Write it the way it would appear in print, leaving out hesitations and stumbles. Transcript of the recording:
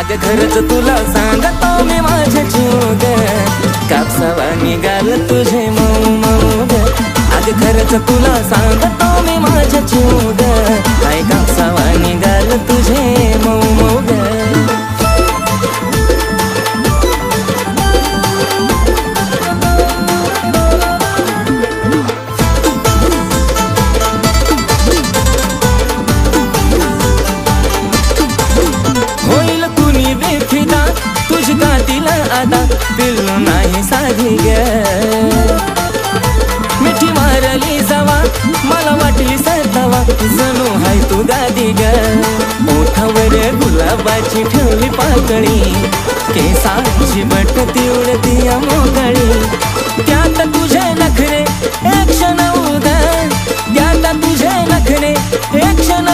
अग खरंच तुला सांगतो मी माझ्या जीव ग, कापसावा निघाल तुझे मऊ मऊ ग. अग खरंच तुला सांगतो मी माझ्या जीव ग, काय कापसावा निघाल तुझे मऊ मऊ ग. होईल कुणी बेफिदा तुझी कातीला आता, पिल्लू नाही साधी ग. मिठी मारली जावा मला वाटली सरतावा, जणू हाय तू गादी ग. ओठावर गुलाबाची ठेवली पाकळी, केसांची बटती उडती मोकळी. त्यात तुझे नखरे एक क्षण उदा, त्यात तुझे नखरे एक क्षण